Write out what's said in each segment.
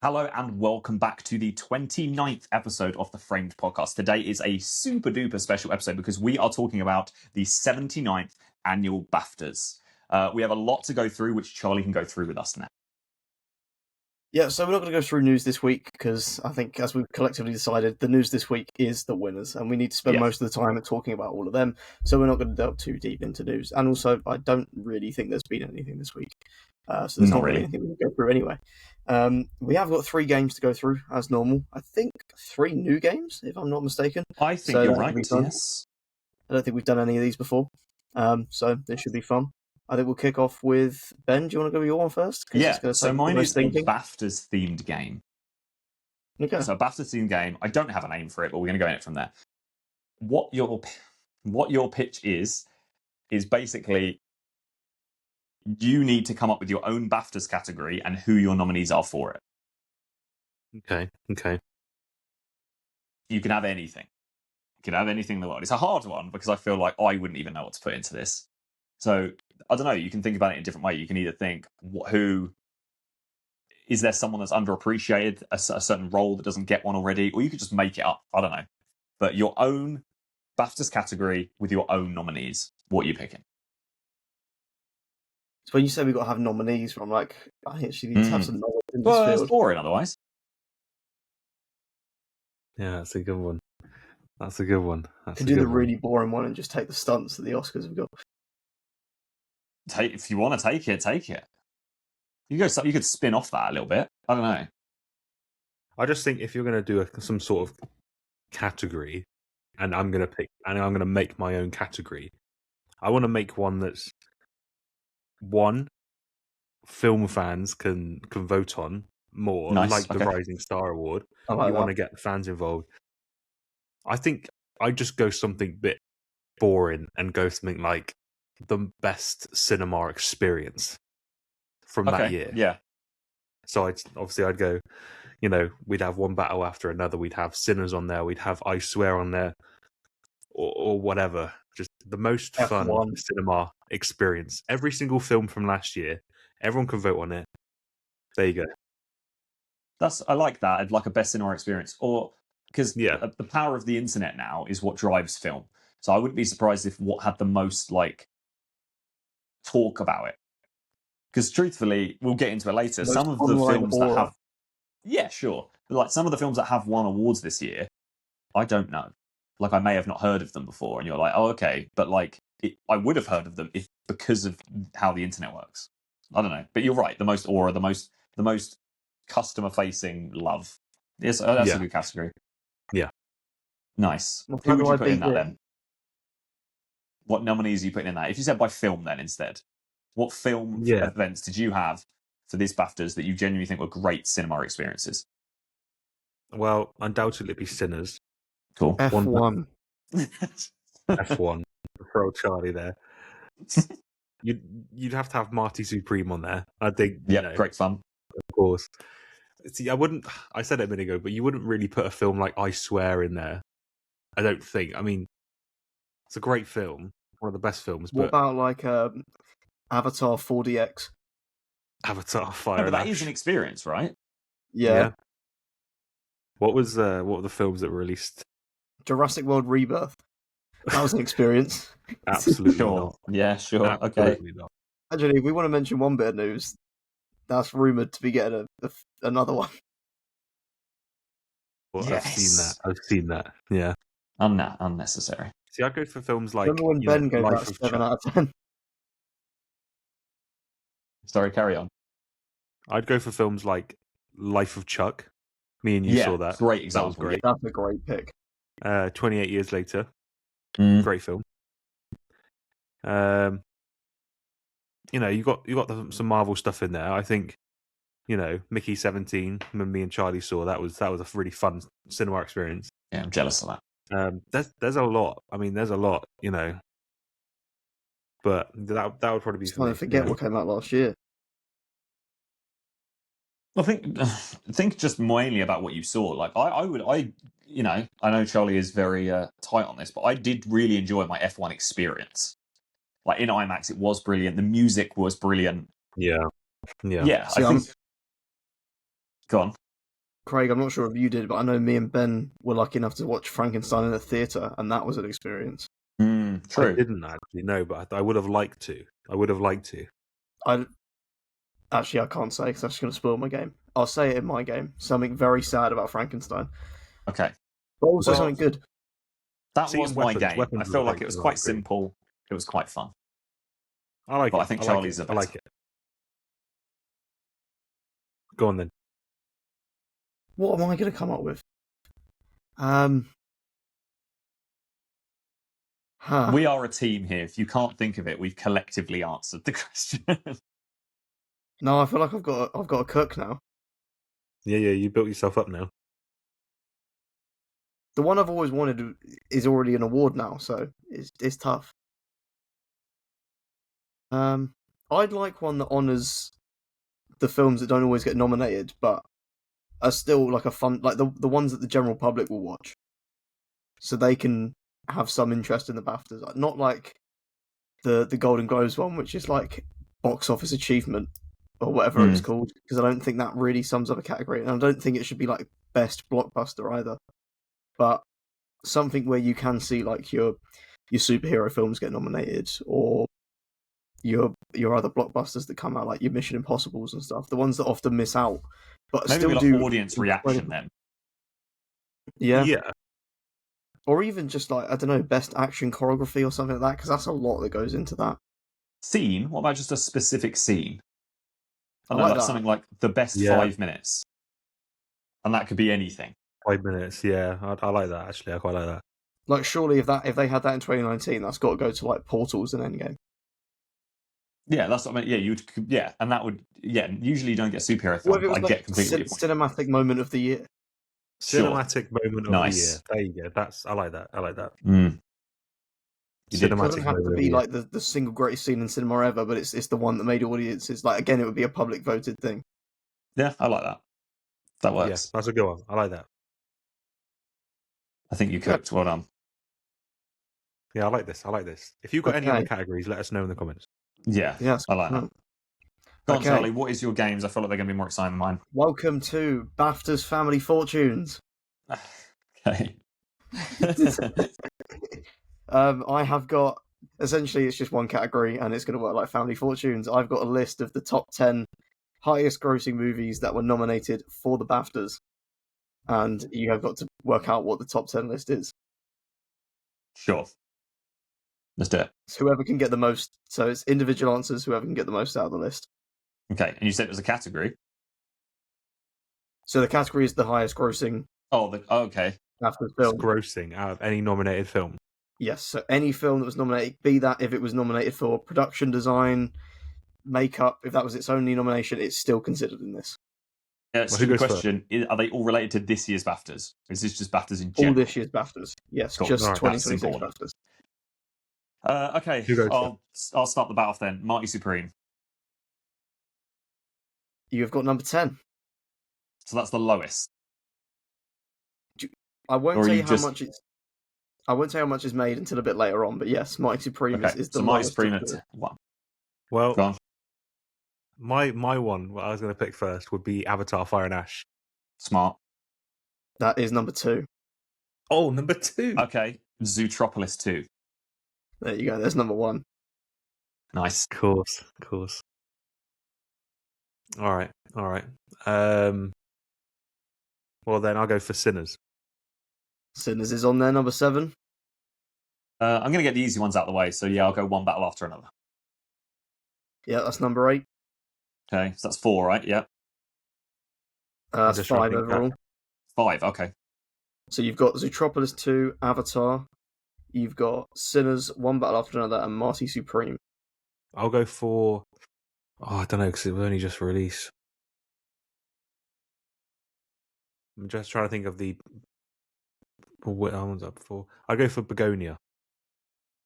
Hello and welcome back to the 29th episode of the Framed Podcast. Today is a super duper special episode because we are talking about the 79th annual BAFTAs. We have a lot to go through, which Charlie can go through with us now. Yeah, so we're not going to go through news this week because I think, as we've collectively decided, the news this week is the winners, and we need to spend most of the time talking about all of them, so we're not going to delve too deep into news. And also, I don't really think there's been anything this week, so there's not really anything we can go through anyway. We have got 3 games to go through, as normal. I think 3 new games, if I'm not mistaken. I think you're right, yes. I don't think we've done any of these before, so this should be fun. I think we'll kick off with Ben. Do you want to go with your one first? Yeah, so mine is a BAFTAs themed game. Okay. So a BAFTAs themed game. I don't have a name for it, but we're going to go in it from there. What your pitch is basically you need to come up with your own BAFTAs category and who your nominees are for it. Okay. You can have anything. You can have anything in the world. It's a hard one because I feel like I wouldn't even know what to put into this. So, I don't know, you can think about it in a different way. You can either think, is there someone that's underappreciated, a certain role that doesn't get one already, or you could just make it up. I don't know. But your own BAFTAs category with your own nominees. What are you picking? So when you say we've got to have nominees, I'm like, I actually need to have some knowledge in this field. Well, it's boring otherwise. Yeah, that's a good one. Could do the really boring one and just take the stunts that the Oscars have got. If you want to take it. You could spin off that a little bit. I don't know. I just think if you're going to do some sort of category, and I'm going to make my own category, I want to make one that's film fans can vote on more, nice. The Rising Star Award. You want to get the fans involved. I think I just go something a bit boring and go something like the best cinema experience from that year. Yeah. So I'd go, we'd have one battle after another. We'd have Sinners on there. We'd have I Swear on there, or whatever. Just the most fun cinema experience. Every single film from last year, everyone can vote on it. There you go. I like that. I'd like a best cinema experience, because the power of the internet now is what drives film. So I wouldn't be surprised if what had the most talk about it. Because truthfully, we'll get into it later. Some of the films that have... Yeah, sure. But some of the films that have won awards this year, I don't know. I may have not heard of them before, and you're like, oh, okay. But I would have heard of them because of how the internet works. I don't know. But you're right. The most aura, the most customer-facing love. Yes, that's a good category. Yeah. Nice. Who would you put in that then? What nominees are you putting in that? If you said by film then instead, what film events did you have for this BAFTAs that you genuinely think were great cinema experiences? Well, undoubtedly it'd be Sinners. Cool. F1. F1. Throw Charlie there. You'd have to have Marty Supreme on there. I think. Yeah, great fun. Of course. See, I said it a minute ago, but you wouldn't really put a film like I Swear in there. I don't think. I mean, it's a great film, one of the best films. What about Avatar 4DX? Avatar Fire. But that is an experience, right? Yeah. What were the films that were released? Jurassic World Rebirth. That was an experience. Absolutely sure. not. Yeah, sure. Absolutely not. Actually, if we want to mention one bit of news, that's rumoured to be getting another one. Well, yes. I've seen that. Yeah. Unnecessary. See, I'd go for films like... Remember when Ben gave that 7 out of 10? Sorry, carry on. I'd go for films like Life of Chuck. Me and you saw that. Great example. That was great. That's a great pick. 28 Years Later. Great film. You got some Marvel stuff in there. I think, Mickey 17, when me and Charlie saw that was a really fun cinema experience. Yeah, I'm jealous of that. There's a lot. I mean, there's a lot, but that would probably be. Just trying to forget what came out last year. I think just mainly about what you saw. I know Charlie is very tight on this, but I did really enjoy my F1 experience. In IMAX, it was brilliant. The music was brilliant. Yeah. I think. Go on. Craig, I'm not sure if you did, but I know me and Ben were lucky enough to watch Frankenstein in a theatre, and that was an experience. True. I didn't actually know, but I would have liked to. I can't say because that's going to spoil my game. I'll say it in my game. Something very sad about Frankenstein. Okay. But also something good. That was my game. I feel like it was quite simple. It was quite fun. I like it. I think Charlie's a better. I like it. Go on then. What am I going to come up with? We are a team here. If you can't think of it, we've collectively answered the question. No, I feel like I've got a cook now. Yeah, you built yourself up now. The one I've always wanted is already an award now, so it's tough. I'd like one that honours the films that don't always get nominated, but are still like a fun, like the ones that the general public will watch, so they can have some interest in the BAFTAs. Not like the Golden Globes one, which is like box office achievement or whatever it's called, because I don't think that really sums up a category, and I don't think it should be like best blockbuster either. But something where you can see like your superhero films get nominated, or your other blockbusters that come out, like your Mission Impossibles and stuff, the ones that often miss out, but maybe still like do audience reaction then. Yeah. Or even just like, I don't know, best action choreography or something like that, because that's a lot that goes into that. Scene? What about just a specific scene? I don't know, like something like the best 5 minutes, and that could be anything. 5 minutes, yeah, I like that actually. I quite like that. Like, surely if they had that in 2019, that's got to go to like Portals and Endgame. Yeah, that's what I mean. Yeah, and that would, usually you don't get superhero films, but I get completely cinematic moment of the year. Cinematic moment of the year. There you go. I like that. It doesn't have to be like the single greatest scene in cinema ever, but it's the one that made audiences. Like, again, it would be a public voted thing. Yeah, I like that. That works. Yeah, that's a good one. I like that. I think you cooked. Well done. Yeah, I like this. If you've got any other categories, let us know in the comments. Yeah, I like that. Go on, Charlie. What is your games? I feel like they're going to be more exciting than mine. Welcome to BAFTA's Family Fortunes. Okay. I have got, essentially it's just one category and it's going to work like Family Fortunes. I've got a list of the top 10 highest grossing movies that were nominated for the BAFTAs, and you have got to work out what the top 10 list is. Sure. Let's do it. It's whoever can get the most. So it's individual answers, whoever can get the most out of the list. Okay, and you said it was a category? So the category is the highest grossing. Okay. BAFTA film. Grossing out of any nominated film. Yes, so any film that was nominated, be that if it was nominated for production design, makeup, if that was its only nomination, it's still considered in this. Stupid question, are they all related to this year's BAFTAs? Or is this just BAFTAs in general? All this year's BAFTAs. Yes, cool. Just 2026 BAFTAs. Okay, I'll start the battle then. Marty Supreme. You have got number 10. So that's the lowest. I won't tell you how much it's. I won't tell you how much is made until a bit later on, but yes, Marty Supreme is the lowest. So Marty Supreme at 1. Well, go on. My one, what I was going to pick first, would be Avatar: Fire and Ash. Smart. That is number 2. Oh, number 2. Okay, Zootropolis 2. There you go. There's number 1. Nice. Of course. All right. Well, then I'll go for Sinners. Sinners is on there, number 7. I'm going to get the easy ones out of the way, so yeah, I'll go one battle after another. Yeah, that's number 8. Okay, so that's 4, right? Yeah. That's 5 overall. 5, okay. So you've got Zootropolis 2, Avatar, you've got Sinners, One Battle After Another, and Marty Supreme. I'll go for... I don't know, because it was only just released. I'm just trying to think of the... What one's up for? I'll go for Begonia.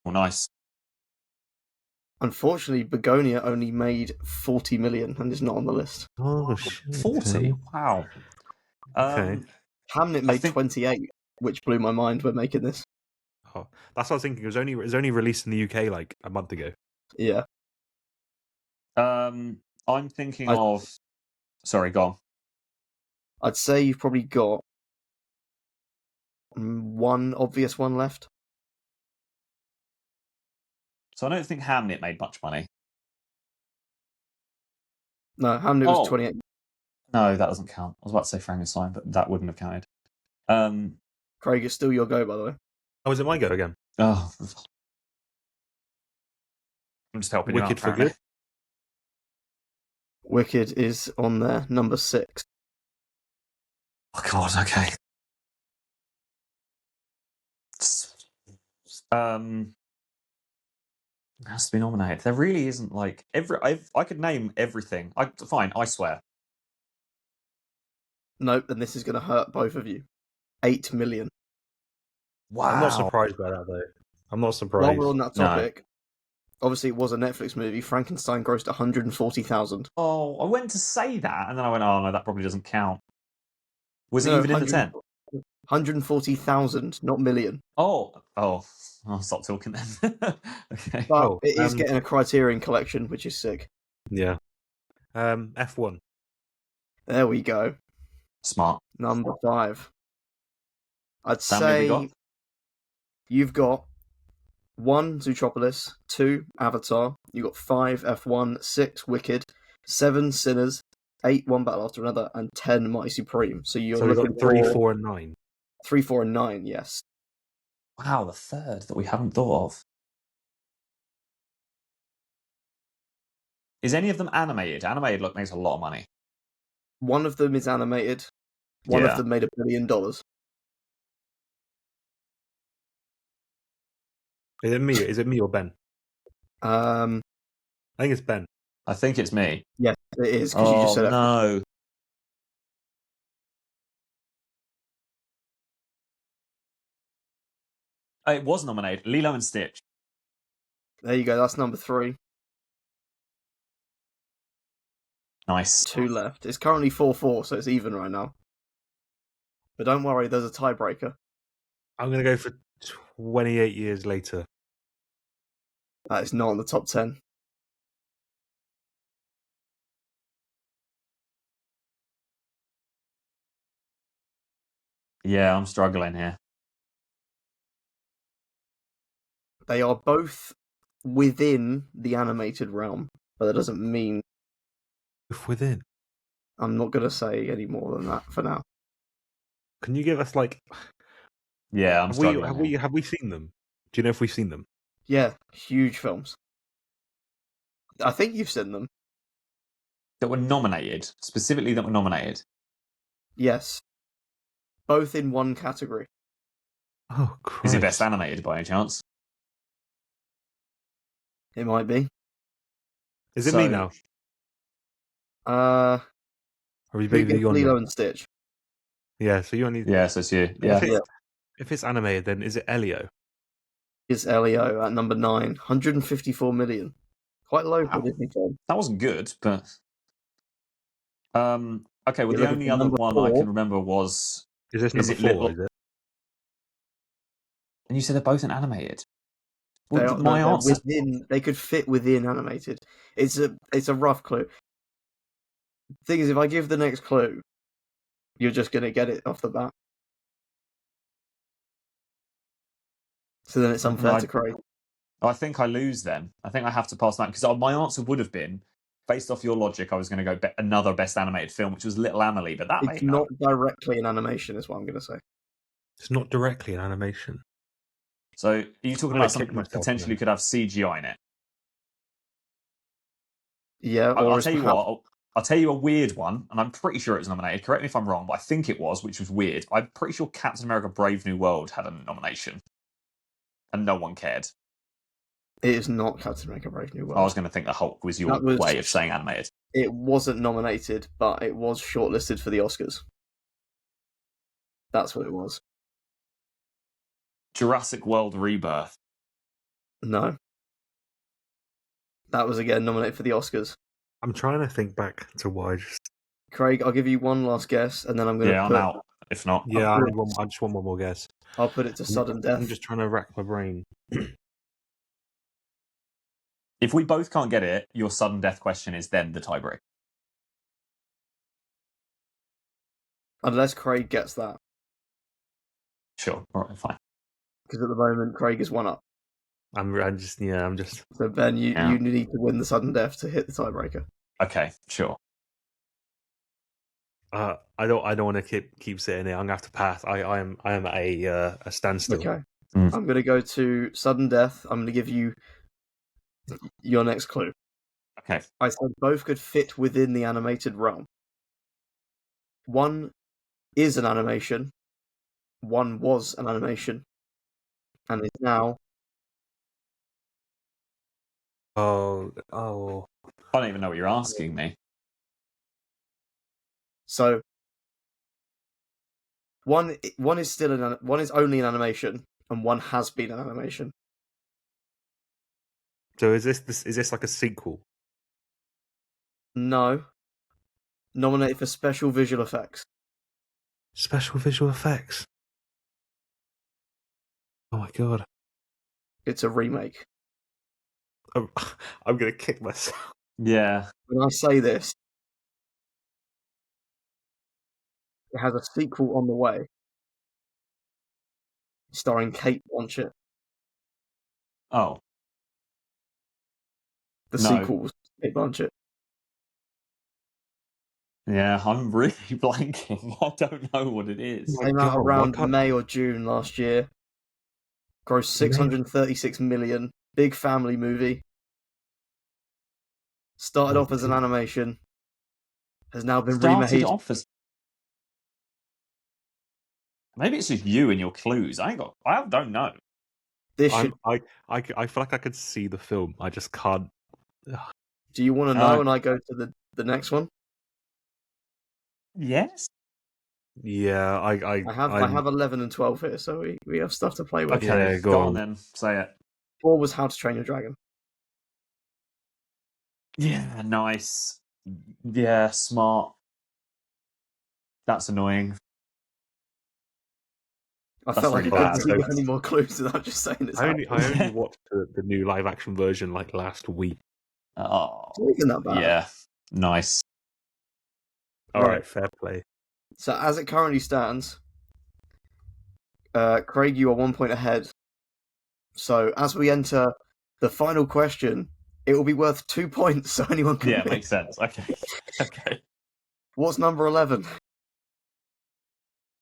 Oh, nice. Unfortunately, Begonia only made 40 million and is not on the list. Oh, shit. 40? Wow. Okay. Hamnet made 28, which blew my mind when making this. Oh, that's what I was thinking. It was only released in the UK like a month ago. Yeah. I'm thinking of... Sorry, go on. I'd say you've probably got one obvious one left. So I don't think Hamnet made much money. No, Hamnet was 28. No, that doesn't count. I was about to say Frankenstein, but that wouldn't have counted. Craig, it's still your go, by the way. Oh, is it my go again? Oh, I'm just helping Wicked you out, for good. Wicked is on there, number 6. Oh God, okay. Has to be nominated. There really isn't like I could name everything. Fine, I swear. Nope, and this is going to hurt both of you. 8 million. Wow. I'm not surprised by that though. I'm not surprised. While we're on that topic, obviously it was a Netflix movie. Frankenstein grossed 140,000. Oh, I went to say that, and then I went, oh no, that probably doesn't count. Was it even in the 10? 140,000, not million. Oh, I'll stop talking then. Okay. But it is getting a Criterion collection, which is sick. Yeah. F1. There we go. Smart. Number 5. I'd How many have we say got? you've got 1 Zootropolis, 2 Avatar, you've got 5 F1, 6 Wicked, 7 Sinners, 8 One Battle After Another, and 10 Mighty Supreme. So we've got 3, 4, and 9. 3, 4, and 9, yes. Wow, the third that we haven't thought of. Is any of them animated? Animated makes a lot of money. One of them is animated. One of them made $1 billion. Is it me? Is it me or Ben? I think it's Ben. I think it's me. Yes, it is, because you just said it. No. It was nominated. Lilo and Stitch. There you go. That's number 3. Nice. 2 left. It's currently 4-4, so it's even right now. But don't worry, there's a tiebreaker. I'm going to go for 28 years later. That is not in the top 10. Yeah, I'm struggling here. They are both within the animated realm, but that doesn't mean... Within? I'm not going to say any more than that for now. Can you give us Yeah, I'm struggling. Have we seen them? Do you know if we've seen them? Yeah, huge films. I think you've seen them. That were nominated? Specifically that were nominated? Yes. Both in one category. Oh, Christ. Is it best animated by any chance? It might be. Is it me now? Are you Lilo and Stitch? Yeah, so you only... Yeah, so it's you. Yeah. If it's animated, then is it Elio? Is Elio at number 9, 154 million. Quite low for Disney film. That wasn't good, but... Okay, well, the only other one 4. I can remember was... Is this number 4, is it? And you said they're both animated? Well, my answer... They could fit within animated. It's a rough clue. The thing is, if I give the next clue, you're just going to get it off the bat. So then it's unfair to Craig. I think I lose then. I think I have to pass that, because my answer would have been, based off your logic, I was going to go another best animated film, which was Little Amelie, but it's not directly an animation, is what I'm going to say. It's not directly an animation. So, are you talking about something that potentially could have CGI in it? Yeah, I'll tell you what. I'll tell you a weird one, and I'm pretty sure it was nominated. Correct me if I'm wrong, but I think it was, which was weird. I'm pretty sure Captain America: Brave New World had a nomination, and no one cared. It is not Captain America: Brave New World. I was going to think the Hulk was your way of saying animated. It wasn't nominated, but it was shortlisted for the Oscars. That's what it was. Jurassic World Rebirth. No. That was again nominated for the Oscars. I'm trying to think back to why I just... Craig, I'll give you one last guess, and then I'm going to I'm out, if not. Yeah, I just want one more guess. I'll put it to sudden death. I'm just trying to rack my brain. If we both can't get it, your sudden death question is then the tiebreak. Unless Craig gets that. Sure. All right, fine. Because at the moment, Craig is 1 up. I'm just. So Ben, you need to win the sudden death to hit the tiebreaker. Okay, sure. I don't want to keep sitting here. I'm gonna have to pass. I am at a standstill. Okay. I'm gonna go to sudden death. I'm gonna give you your next clue. Okay. I said both could fit within the animated realm. One is an animation. One was an animation, and is now. Oh. I don't even know what you're asking me. So one is still one is only an animation, and one has been an animation. So is this like a sequel? No. Nominated for special visual effects. Special visual effects. Oh my god! It's a remake. I'm gonna kick myself. Yeah. When I say this, it has a sequel on the way, starring Kate Blanchett. Oh. The sequel was Kate Blanchett. Yeah, I'm really blanking. I don't know what it is. Came out around May or June last year. Grossed 636 million. Big family movie. Started off as an animation. Has now been remade. Maybe it's just you and your clues. I don't know. I feel like I could see the film. I just can't. Do you want to know? And I go to the next one. Yes. Yeah, I have 11 and 12 here, so we have stuff to play with. Okay, yeah, go on then. Say it. 4 was How to Train Your Dragon. Yeah, nice. Yeah, smart. That's annoying. I felt like I couldn't give any more clues without just saying this. I only watched the new live action version like last week. Oh, isn't that bad? Yeah, nice. All right, fair play. So as it currently stands, Craig, you are 1 point ahead. So as we enter the final question, it will be worth 2 points, so anyone can win. Makes sense. Okay. What's number 11?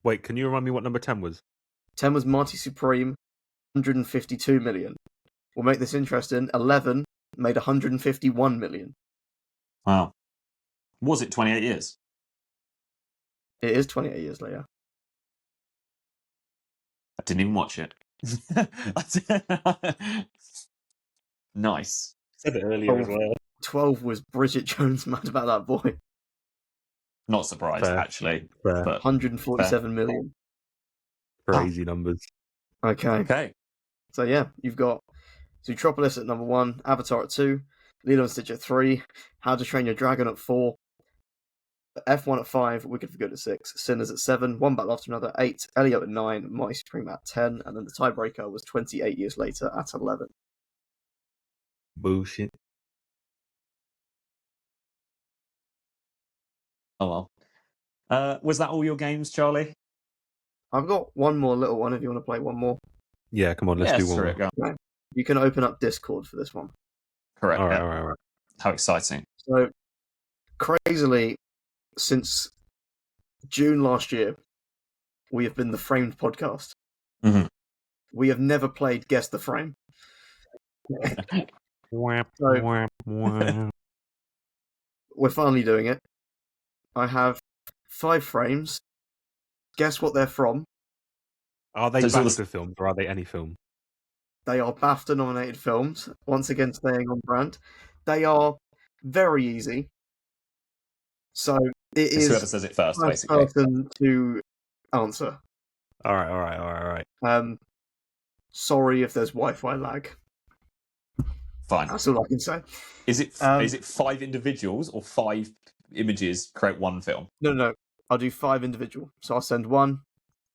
Wait, can you remind me what number 10 was? 10 was Marty Supreme, 152 million. We'll make this interesting. 11 made 151 million. Wow. Was it 28 years? It is 28 years later. I didn't even watch it. Nice. Said it earlier as well. 12 was Bridget Jones' Mad About That Boy. Not surprised, actually. Fair. But 147 million. Crazy numbers. Okay. So yeah, you've got Zootropolis at number 1, Avatar at 2, Lilo and Stitch at 3, How to Train Your Dragon at 4, F1 at 5, Wicked for Good at 6, Sinners at 7, One Battle After Another 8, Elliot at 9, Marty Supreme at 10, and then the tiebreaker was 28 years later at 11. Bullshit. Oh well. Was that all your games, Charlie? I've got one more little one if you want to play one more. Yeah, come on, let's do one more. Okay. You can open up Discord for this one. Correct. All right. How exciting. So, crazily, since June last year, we have been the Framed podcast. Mm-hmm. We have never played Guess the Frame. We're finally doing it. I have 5 frames. Guess what they're from. Are they BAFTA films or are they any film? They are BAFTA nominated films. Once again, staying on brand. They are very easy. So it is whoever says it first, basically. Person to answer. All right. Sorry if there's Wi-Fi lag. Fine. That's all I can say. Is it 5 individuals or 5 images create one film? No. I'll do 5 individual. So I'll send one,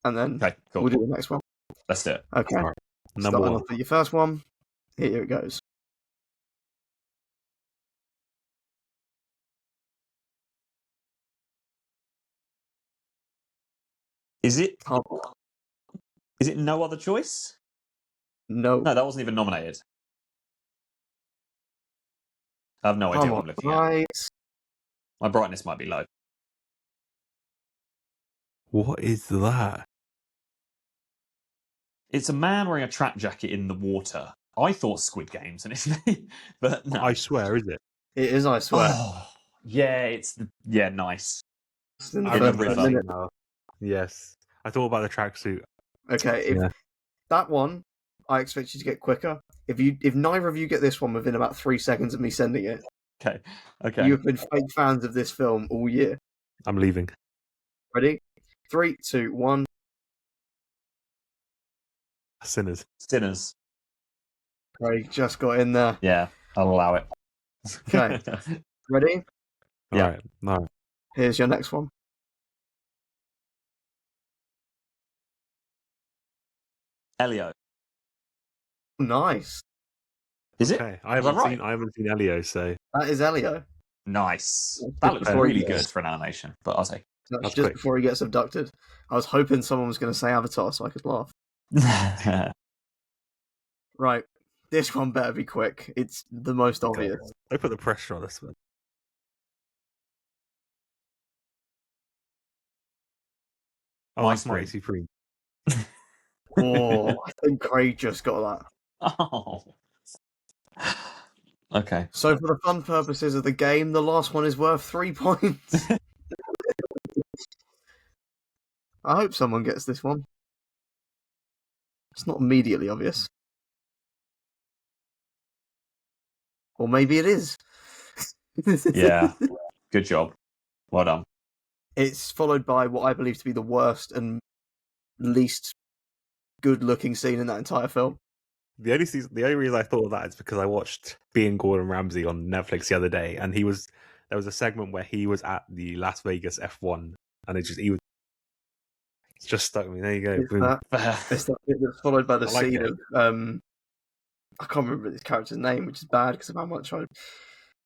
and then we'll do the next one. Let's do it. Okay. Right. Number 1. For your first one. Here it goes. Is it? Come on. Is it No Other Choice? No. No, that wasn't even nominated. I have no idea what I'm looking at. My brightness might be low. What is that? It's a man wearing a track jacket in the water. I thought Squid Games, but no. I swear, is it? It is, I swear. Oh, yeah, nice. I remember that now. Yes. I thought about the tracksuit. Okay, if that one, I expect you to get quicker. If neither of you get this one within about 3 seconds of me sending it, okay, you've been fake fans of this film all year. I'm leaving. Ready? 3, 2, 1. Sinners. Craig just got in there. Yeah, I'll allow it. Okay, ready? Yeah. All right. No. Here's your next one. Elio. Nice. Is it? I haven't seen Elio, so that is Elio. Nice. That looks really good for an animation, but I'll say that's just quick. Before he gets abducted. I was hoping someone was going to say Avatar so I could laugh. Right. This one better be quick. It's the most obvious. I put the pressure on this one. Oh, Nice Great Supreme. Oh, I think Craig just got that. Oh. Okay. So for the fun purposes of the game, the last one is worth 3 points. I hope someone gets this one. It's not immediately obvious. Or maybe it is. Yeah. Good job. Well done. It's followed by what I believe to be the worst and least good-looking scene in that entire film. The only reason I thought of that is because I watched Being Gordon Ramsay on Netflix the other day, and there was a segment where he was at the Las Vegas F1, and it's just stuck me. There you go. It's followed by the scene of I can't remember this character's name, which is bad because of how much I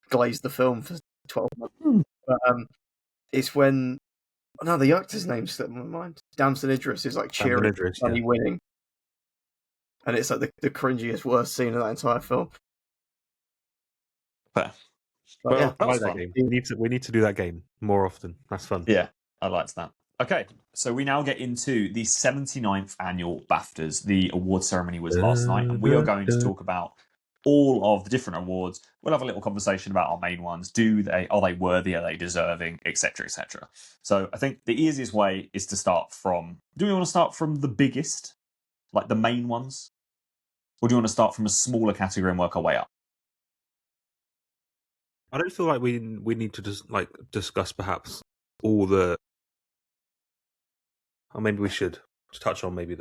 glazed the film for 12 months. But it's when the actor's name slipped my mind. Damson Idris is like cheering, winning. And it's like the cringiest, worst scene of that entire film. But yeah, I like that game. We need to do that game more often. That's fun. Yeah, I liked that. Okay, so we now get into the 79th annual BAFTAs. The award ceremony was last night, and we are going to talk about all of the different awards. We'll have a little conversation about our main ones. Are they worthy? Are they deserving? Etc. Etc. So I think the easiest way is to start from. Do we want to start from the biggest, like the main ones? Or do you want to start from a smaller category and work our way up? I don't feel like we need to just discuss perhaps all the. Or maybe we should touch on maybe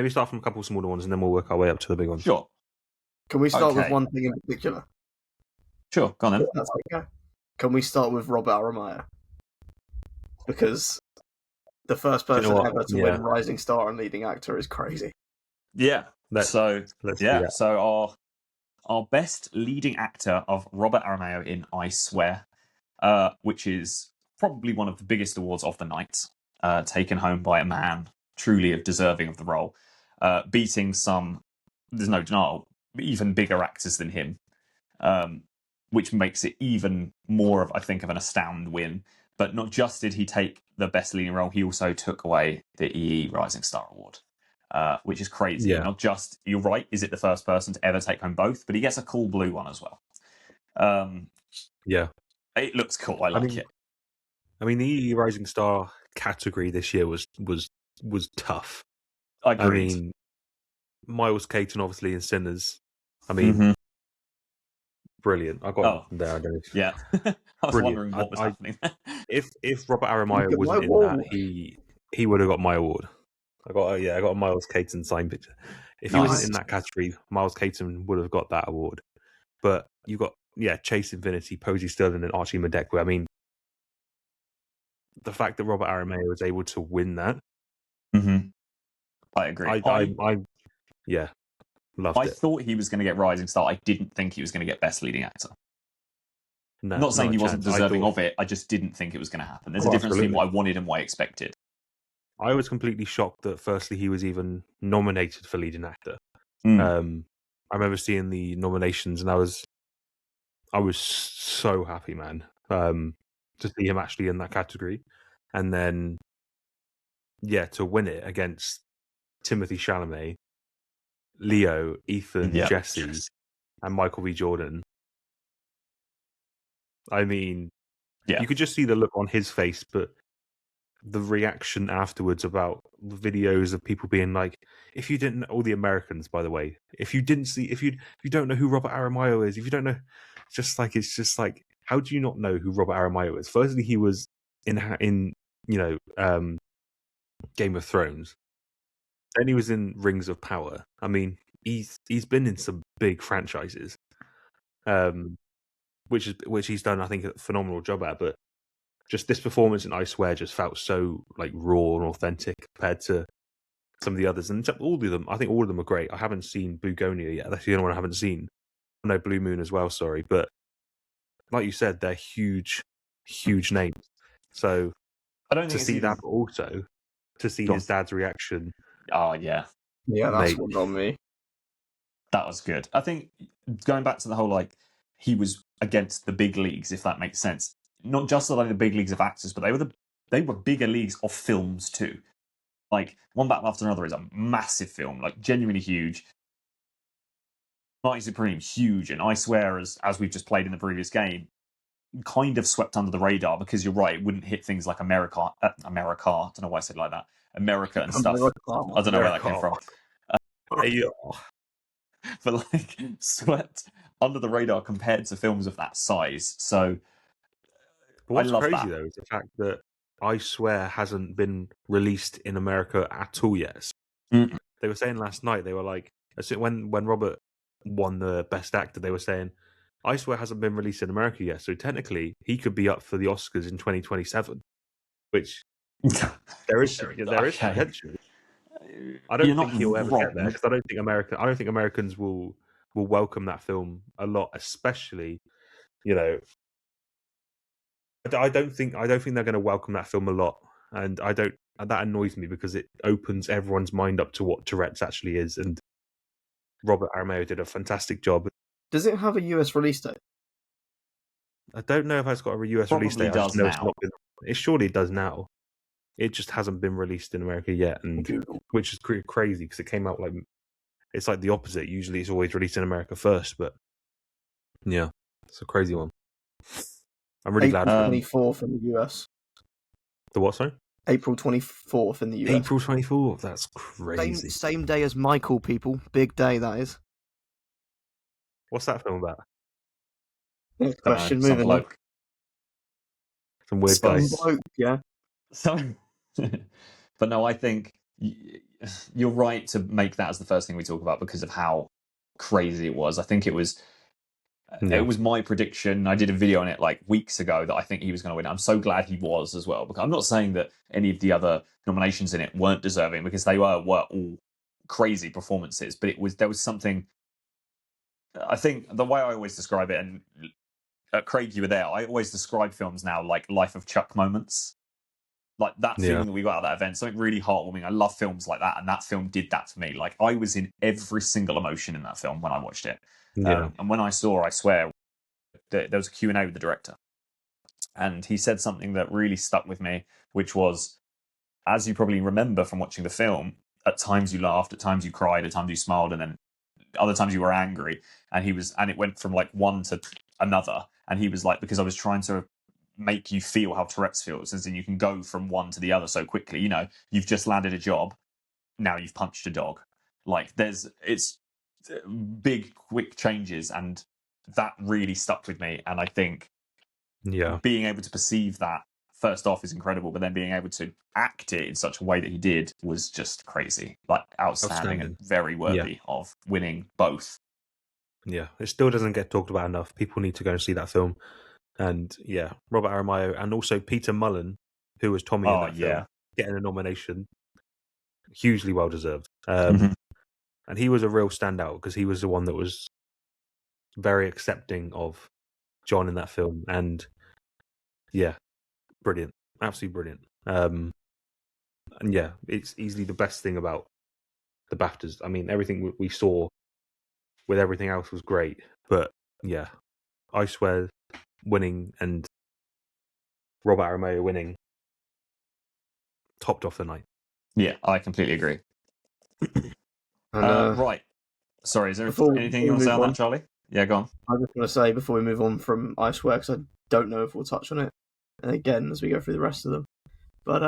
start from a couple of smaller ones and then we'll work our way up to the big ones. Sure. Can we start with one thing in particular? Sure, go on then. That's okay. Can we start with Robert Aramayo? Because the first person ever to win Rising Star and Leading Actor is crazy. Yeah. So our best leading actor of Robert Aramayo in I Swear, which is probably one of the biggest awards of the night, taken home by a man truly deserving of the role, beating some, there's no denial, even bigger actors than him, which makes it even more of, I think, of an astound win. But not just did he take the best leading role, he also took away the EE Rising Star Award. Which is crazy. Yeah. Not just, you're right, is it the first person to ever take home both, but he gets a cool blue one as well. Yeah. It looks cool. I like it. I mean, the EE Rising Star category this year was tough. Agreed. I mean, Miles Caton, obviously, in Sinners. I mean, brilliant. I got him there. I don't know. Yeah. I was wondering what was happening. If Robert Aramayo wasn't in that, he would have got my award. I got a Miles Caton signed picture. If he wasn't in that category, Miles Caton would have got that award. But you got Chase Infinity, Posey Sterling, and Archie Madekwe. I mean, the fact that Robert Aramayo was able to win that, I agree. I loved it. I thought he was going to get Rising Star. I didn't think he was going to get Best Leading Actor. No, not saying he wasn't deserving of it. I just didn't think it was going to happen. There's a difference between what I wanted and what I expected. I was completely shocked that firstly he was even nominated for leading actor. I remember seeing the nominations and I was so happy, man, to see him actually in that category. And then, to win it against Timothée Chalamet, Leo, Ethan, Jesse, and Michael B. Jordan. I mean, you could just see the look on his face, but the reaction afterwards about the videos of people being like, if you didn't, all the Americans, by the way, if you don't know who Robert Aramayo is, if you don't know, it's just like, how do you not know who Robert Aramayo is? Firstly, he was in Game of Thrones. Then he was in Rings of Power. I mean, he's been in some big franchises, which he's done, I think, a phenomenal job at. But just this performance in I Swear just felt so like raw and authentic compared to some of the others. And all of them, I think all of them are great. I haven't seen Bugonia yet. That's the only one I haven't seen. I know Blue Moon as well, sorry. But like you said, they're huge, huge names. So I don't think to see that, but also to see his dad's reaction. Oh, yeah. Yeah, that's what got me. That was good. I think going back to the whole, like, he was against the big leagues, if that makes sense. Not just like the big leagues of actors, but they were bigger leagues of films too. Like, One Battle After Another is a massive film, like genuinely huge. Mighty Supreme, huge, and I Swear, as we've just played in the previous game, kind of swept under the radar because you're right, it wouldn't hit things like America. I don't know why I said it like that. America and stuff. I don't know where that came from. But like swept under the radar compared to films of that size. So what's crazy though is the fact that I Swear hasn't been released in America at all yet. They were saying last night, they were like, when Robert won the Best Actor, they were saying I Swear hasn't been released in America yet, so technically he could be up for the Oscars in 2027, which there is potential. I don't think he'll ever get there because I don't think Americans will welcome that film a lot, especially, I don't think they're going to welcome that film a lot, and that annoys me because it opens everyone's mind up to what Tourette's actually is, and Robert Aramayo did a fantastic job. Does it have a US release date? I don't know if it's got a US release date. It surely does now. It just hasn't been released in America yet, and which is crazy because it came out like it's like the opposite. Usually, it's always released in America first, but yeah, it's a crazy one. I'm really glad. April 24th in the US. The what? Sorry. April 24th in the US. April 24th. That's crazy. Same day as Michael. People, big day that is. What's that film about? Next question. Moving on. Some weird guys. Yeah. But no, I think you're right to make that as the first thing we talk about because of how crazy it was. I think it was my prediction. I did a video on it like weeks ago that I think he was going to win. I'm so glad he was as well, because I'm not saying that any of the other nominations in it weren't deserving, because they were all crazy performances, but there was something. I think the way I always describe it, and Craig, you were there, I always describe films now like Life of Chuck moments. Like that feeling that we got out of that event, something really heartwarming. I love films like that, and that film did that for me. Like I was in every single emotion in that film when I watched it. And when I Swear, there was a Q&A with the director, and he said something that really stuck with me, which was, as you probably remember from watching the film, at times you laughed, at times you cried, at times you smiled, and then other times you were angry. And it went from like one to another. And he was like, because I was trying to make you feel how Tourette's feels, as in you can go from one to the other so quickly. You've just landed a job, now you've punched a dog. Like it's big, quick changes, and that really stuck with me. And I think being able to perceive that first off is incredible, but then being able to act it in such a way that he did was just crazy, like outstanding. And very worthy of winning both. Yeah, it still doesn't get talked about enough. People need to go and see that film. And Robert Aramayo and also Peter Mullen, who was Tommy in that film, getting a nomination, hugely well deserved. And he was a real standout because he was the one that was very accepting of John in that film. And brilliant, absolutely brilliant. And yeah, it's easily the best thing about the BAFTAs. I mean, everything we saw with everything else was great, but yeah, I Swear winning and Robert Aramayo winning topped off the night. Yeah, I completely agree. And, right. Sorry, is there anything you want to say on that, Charlie? Yeah, go on. I was just going to say, before we move on from I Swear, because I don't know if we'll touch on it again as we go through the rest of them, but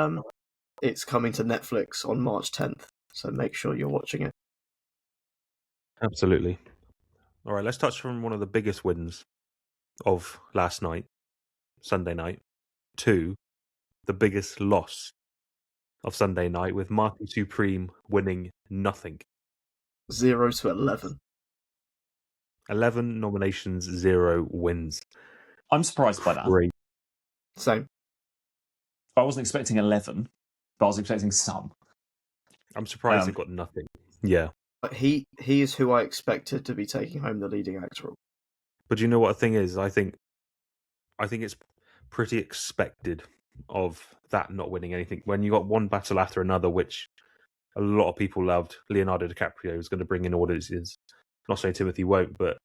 it's coming to Netflix on March 10th, so make sure you're watching it. Absolutely. All right, let's touch on one of the biggest wins of last night, Sunday night, to the biggest loss of Sunday night, with Marty Supreme winning nothing. 0 to 11. 11 nominations, 0 wins. I'm surprised by that. Great. Same. I wasn't expecting 11, but I was expecting some. I'm surprised it got nothing. Yeah. But he is who I expected to be taking home the leading actor. But you know what the thing is? I think it's pretty expected of that not winning anything. When you got one battle after another, which a lot of people loved, Leonardo DiCaprio is going to bring in audiences. Not saying Timothy won't, but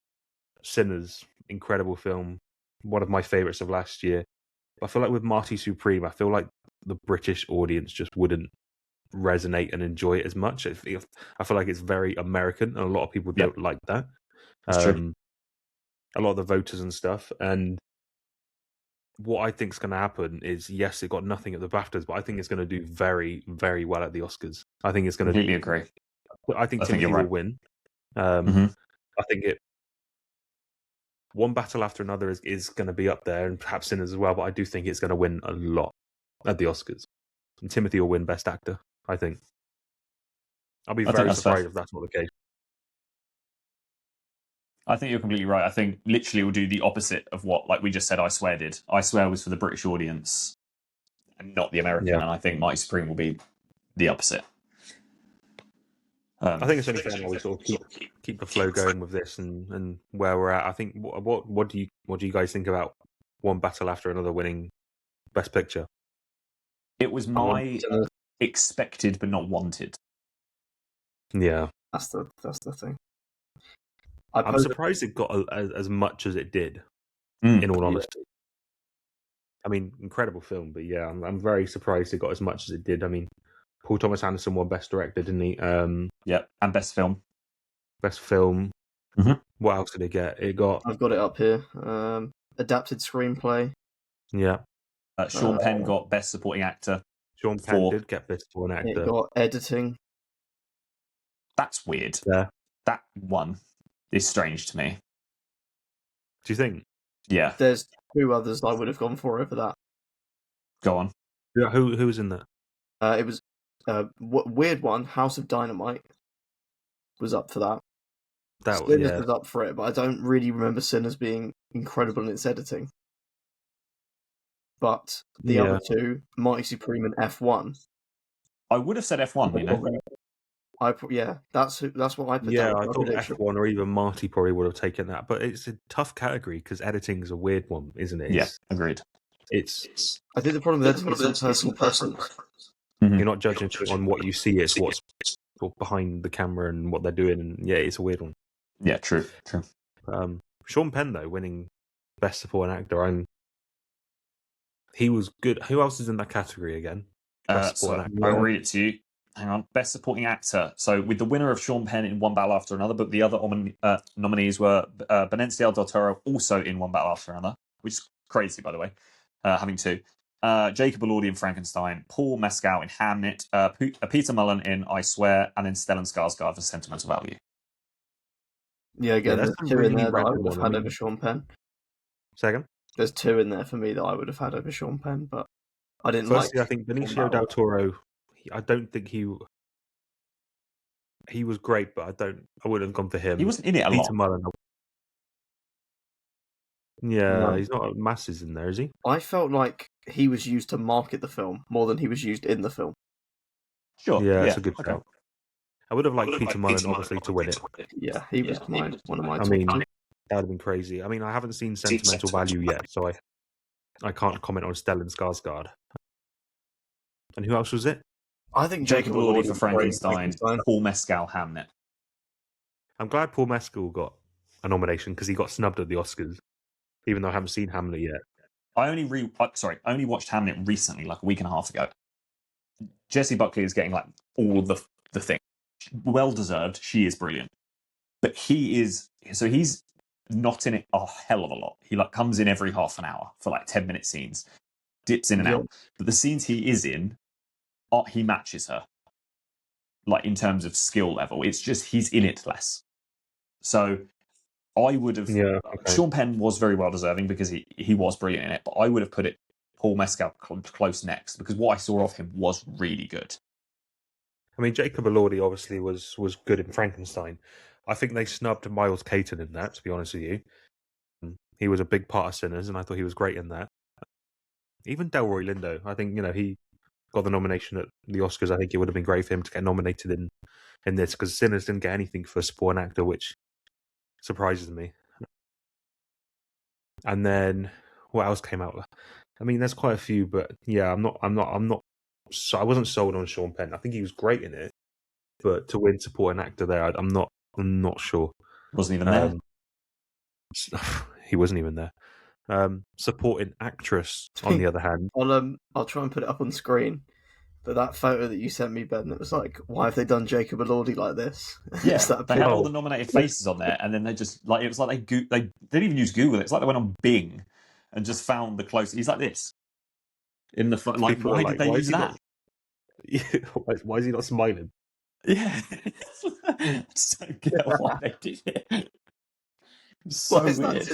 Sinners, incredible film, one of my favourites of last year. I feel like with Marty Supreme, I feel like the British audience just wouldn't resonate and enjoy it as much. I feel like it's very American, and a lot of people don't like that. That's true. A lot of the voters and stuff. And what I think is going to happen is, yes, it got nothing at the BAFTAs, but I think it's going to do very, very well at the Oscars. I think it's going to completely agree. I think Timothy will win. I think one battle after another is going to be up there, and perhaps Sinners as well, but I do think it's going to win a lot at the Oscars. And Timothy will win Best Actor, I think. I'll be very surprised if that's not the case. I think you're completely right. I think literally we'll do the opposite of what, like we just said, I Swear did. I Swear was for the British audience and not the American, and I think Marty Supreme will be the opposite. I think it's only fair that we sort of keep the flow going with this and where we're at. I think what do you guys think about one battle after another winning Best Picture? It was my expected but not wanted. Yeah, that's the thing. I'm surprised it got as much as it did. In all honesty, I mean, incredible film, but yeah, I'm very surprised it got as much as it did. I mean, Paul Thomas Anderson won Best Director, didn't he? And Best Film. Best Film. What else did it get? I've got it up here. Adapted Screenplay. Yeah. Sean Penn got Best Supporting Actor. Sean Penn did get Best Supporting Actor. It got Editing. That's weird. Yeah. That one is strange to me. Do you think? Yeah. There's 2 others I would have gone for over that. Go on. Yeah, who was in that? It was weird one. House of Dynamite was up for that. Sinners was up for it, but I don't really remember Sinners being incredible in its editing. But the other 2, Marty Supreme and F1. I would have said F1, you know. That's what I put. Yeah, I thought F1 or even Marty probably would have taken that, but it's a tough category because editing is a weird one, isn't it? Yeah, agreed. I think the problem with editing is personal preference. You're not judging on what you see; it's what's behind the camera and what they're doing. And yeah, it's a weird one. Yeah, true. Sean Penn though winning Best Supporting Actor, he was good. Who else is in that category again? I'll read it to you. Hang on. Best Supporting Actor. So with the winner of Sean Penn in One Battle After Another, but the other nominees were Benicio del Toro, also in One Battle After Another, which is crazy, by the way, having 2. Jacob Elordi in Frankenstein, Paul Mescal in Hamnet, Peter Mullen in I Swear, and then Stellan Skarsgård for Sentimental Value. Yeah, again, there's 2 in there that I would have had over Sean Penn. Second? There's 2 in there for me that I would have had over Sean Penn, but I didn't Firstly, I think Benicio del Toro, I don't think he was great, but I wouldn't have gone for him. He wasn't in it a lot. Peter Mullen. Yeah, he's not masses in there, is he? I felt like he was used to market the film more than he was used in the film. Sure. Yeah, it's a good shout. I would have liked Peter Mullen, obviously, to win it. Yeah, he was one of my that would have been crazy. I mean, I haven't seen Sentimental Value yet, so I can't comment on Stellan Skarsgård. And who else was it? I think Jacob Elordi for Frankenstein, Paul Mescal, Hamnet. I'm glad Paul Mescal got a nomination because he got snubbed at the Oscars, even though I haven't seen Hamlet yet. I only watched Hamlet recently, like a week and a half ago. Jessie Buckley is getting like all the thing. Well deserved. She is brilliant. But he's not in it a hell of a lot. He like comes in every half an hour for like 10-minute scenes, dips in and out. But the scenes he is in, he matches her. Like in terms of skill level, it's just he's in it less. So I would have. Yeah, okay. Sean Penn was very well deserving because he was brilliant in it, but I would have put it Paul Mescal close next because what I saw of him was really good. I mean, Jacob Elordi obviously was good in Frankenstein. I think they snubbed Miles Caton in that, to be honest with you. He was a big part of Sinners, and I thought he was great in that. Even Delroy Lindo, I think, he got the nomination at the Oscars. I think it would have been great for him to get nominated in this, because Sinners didn't get anything for supporting actor, which surprises me. And then what else came out? I mean, there's quite a few, but yeah, I'm not. So I wasn't sold on Sean Penn. I think he was great in it, but to win supporting actor there, I'm not sure. Wasn't even there. He wasn't even there. Supporting actress, on the other hand, I'll try and put it up on screen. But that photo that you sent me, Ben, that was like, why have they done Jacob Elordi like this? Yeah, they had all the nominated faces on there, and then they just like it was like they didn't even use Google. It's like they went on Bing and just found the close. He's like this in the front. Like, why did they use that? Why is he not smiling? Yeah, I just don't get why they did it. So weird.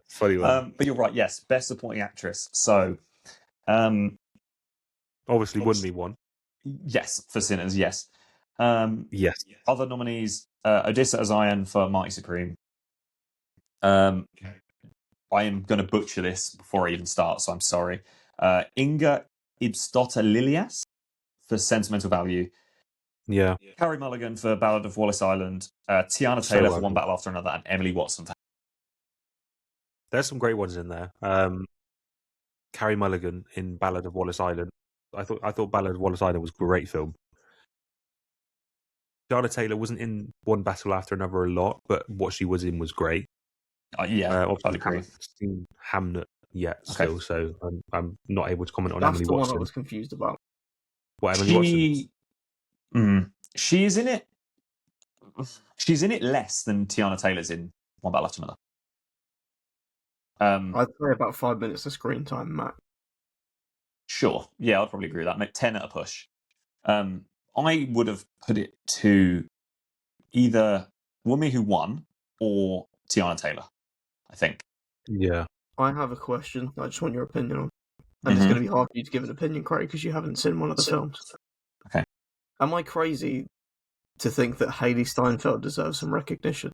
Funny one. But you're right. Yes, best supporting actress. So, obviously, wouldn't be one. Yes, for Sinners. Yes. Yes. Other nominees: Odessa Azayan for Mighty Supreme. I am going to butcher this before I even start, so I'm sorry. Inga Ibstota-Lilias for Sentimental Value. Yeah. Carey Mulligan for Ballad of Wallace Island. Tiana Taylor for One Battle After Another, and Emily Watson for. There's some great ones in there. Carey Mulligan in Ballad of Wallace Island. I thought Ballad of Wallace Island was a great film. Tiana Taylor wasn't in One Battle After Another a lot, but what she was in was great. Yeah, obviously I haven't seen Hamnet yet still, so I'm not able to comment on Emily Watson. That's the one I was confused about. What, Emily Watson? She's in it. She's in it less than Tiana Taylor's in One Battle After Another. I'd say about 5 minutes of screen time, Matt. Sure. Yeah, I'd probably agree with that. 10 at a push. I would have put it to either Woman Who Won or Tiana Taylor, I think. Yeah. I have a question I just want your opinion on. And it's going to be hard for you to give an opinion, Craig, because you haven't seen one of the films. Okay. Am I crazy to think that Hailee Steinfeld deserves some recognition?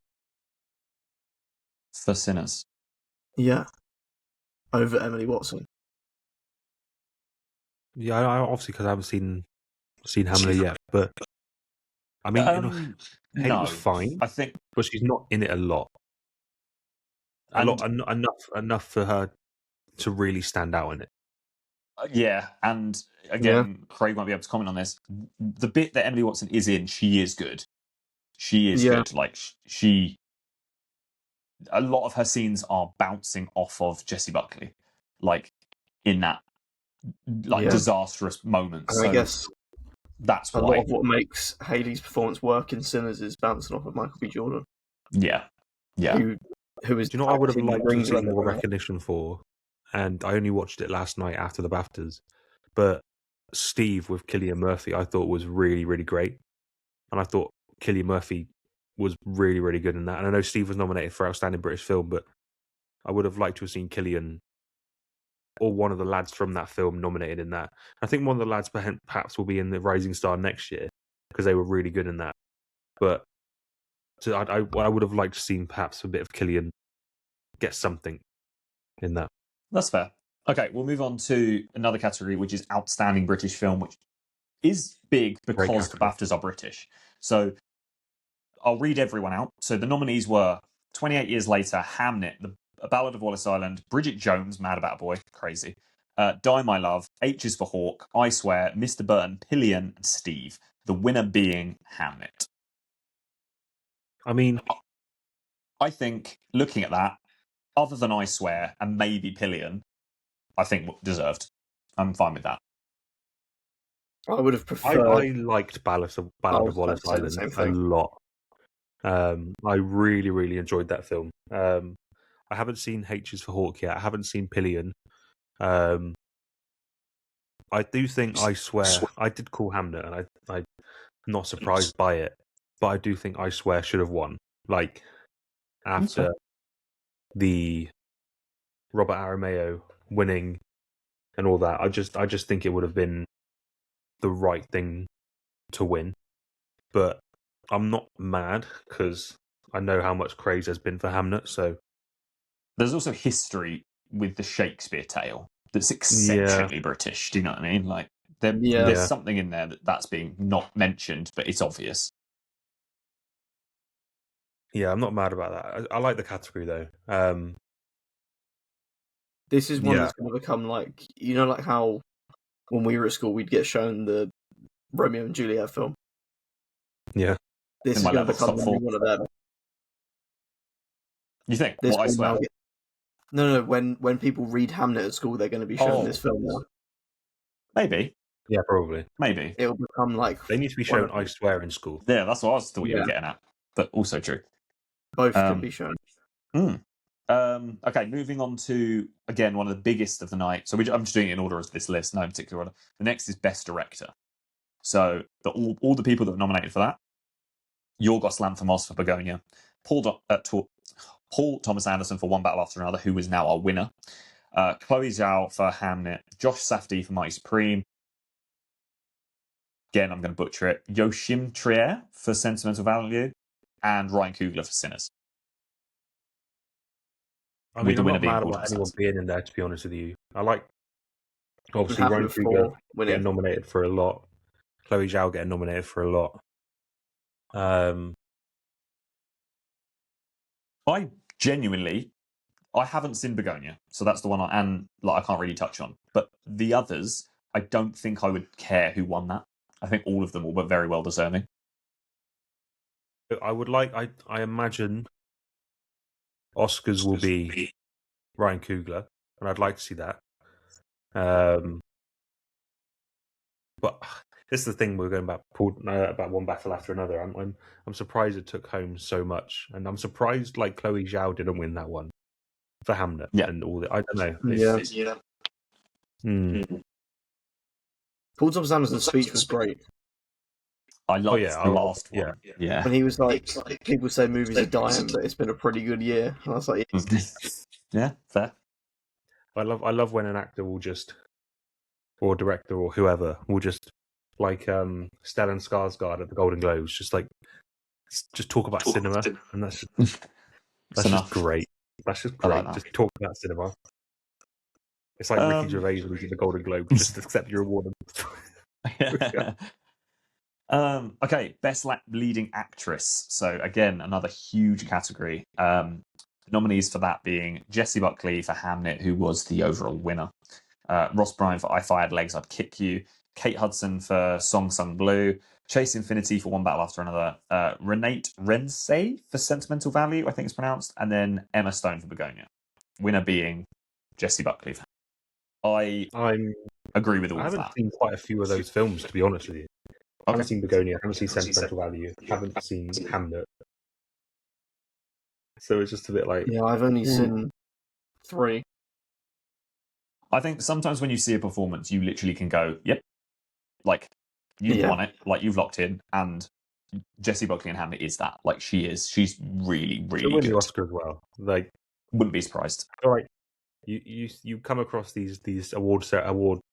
For Sinners? Yeah. Over Emily Watson. Yeah, I obviously, because I haven't seen Hamlet yet, but I mean, Hailee's fine. I think, but she's not in it a lot. Enough for her to really stand out in it. Yeah, and again, Craig won't be able to comment on this. The bit that Emily Watson is in, she is good. She is good. Like a lot of her scenes are bouncing off of Jessie Buckley, like in that disastrous moment. And so I guess that's a lot of what makes Hailee's performance work in Sinners is bouncing off of Michael B. Jordan. Yeah. Who is? Do you know what I would have liked to see more recognition for? And I only watched it last night after the BAFTAs. But Steve with Cillian Murphy, I thought was really, really great. And I thought Cillian Murphy was really, really good in that. And I know Steve was nominated for Outstanding British Film, but I would have liked to have seen Cillian or one of the lads from that film nominated in that. I think one of the lads perhaps will be in the Rising Star next year because they were really good in that. But I would have liked to see perhaps a bit of Cillian get something in that. That's fair. Okay, we'll move on to another category, which is Outstanding British Film, which is big because the BAFTAs are British. So I'll read everyone out. So the nominees were 28 Years Later, Hamnet, A Ballad of Wallace Island, Bridget Jones, Mad About a Boy, crazy, Die My Love, H is for Hawk, I Swear, Mr. Burton, Pillion, and Steve. The winner being Hamnet. I mean, I think looking at that, other than I Swear and maybe Pillion, I think deserved. I'm fine with that. I would have preferred. I liked Ballad of Wallace Island a lot. I really, really enjoyed that film. I haven't seen H is for Hawk yet. I haven't seen Pillion. I do think I Swear. I did call Hamnet, and I'm not surprised by it. But I do think I Swear should have won. Like after the Robert Aramayo winning and all that, I just think it would have been the right thing to win. But I'm not mad because I know how much craze there's been for Hamnet. So there's also history with the Shakespeare tale that's exceptionally British. Do you know what I mean? Like there's something in there that's being not mentioned, but it's obvious. Yeah, I'm not mad about that. I like the category though. This is one that's going to become like, like how when we were at school we'd get shown the Romeo and Juliet film. Yeah. This is going to become one of them. You think? What I Swear? No. When people read Hamnet at school, they're going to be shown this film now. Maybe. Yeah, probably. Maybe. It'll become like... They need to be shown I Swear in school. Yeah, that's what I thought you were getting at. But also true. Both can be shown. Okay, moving on to, again, one of the biggest of the night. So I'm just doing it in order of this list, no particular order. The next is Best Director. So all the people that are nominated for that: Yorgos Lanthimos for Begonia, Paul Thomas Anderson for One Battle After Another, who is now our winner, Chloe Zhao for Hamnet, Josh Safdie for Mighty Supreme. Again, I'm going to butcher it. Yoshim Trier for Sentimental Value, and Ryan Coogler for Sinners. I mean, I'm not mad about anyone being in there, to be honest with you. I like, obviously, Ryan Coogler getting nominated for a lot. Chloe Zhao getting nominated for a lot. I genuinely, I haven't seen Begonia, so that's the one I can't really touch on. But the others, I don't think I would care who won that. I think all of them were very well deserving. I would like, I imagine Oscars will be Ryan Coogler, and I'd like to see that. But this is the thing we're going about One Battle After Another. I'm surprised it took home so much, and I'm surprised like Chloe Zhao didn't win that one for Hamnet and all that. I don't know. Paul Thomas Anderson's speech was great. I loved the last one. Yeah. When he was like, people say movies are dying, but it's been a pretty good year. And I was like, yeah, fair. I love when an actor will just, or director or whoever will just, like Stellan Skarsgård at the Golden Globes, just talk about cinema, and that's just great. That's just great. Like just talk about cinema. It's like Ricky Gervais when he did the Golden Globe. Just accept your award. Okay, Best Leading Actress. So again, another huge category. Nominees for that being Jessie Buckley for Hamnet, who was the overall winner. Ross Bryan for I Fired Legs, I'd Kick You. Kate Hudson for Song Sung Blue. Chase Infinity for One Battle After Another. Renate Rense for Sentimental Value, I think it's pronounced. And then Emma Stone for Begonia. Winner being Jessie Buckley. I agree with all of that. I haven't seen quite a few of those films, to be honest with you. I haven't seen Begonia, I haven't seen Sentimental Value, I haven't seen Hamnet. So it's just a bit like... Yeah, I've only seen 3. I think sometimes when you see a performance, you literally can go, yep, like, you've won it, like, you've locked in, and Jessie Buckley in Hamnet is that. Like, she's really, really She'll win good. the Oscar as well. Like, wouldn't be surprised. All right. You come across these award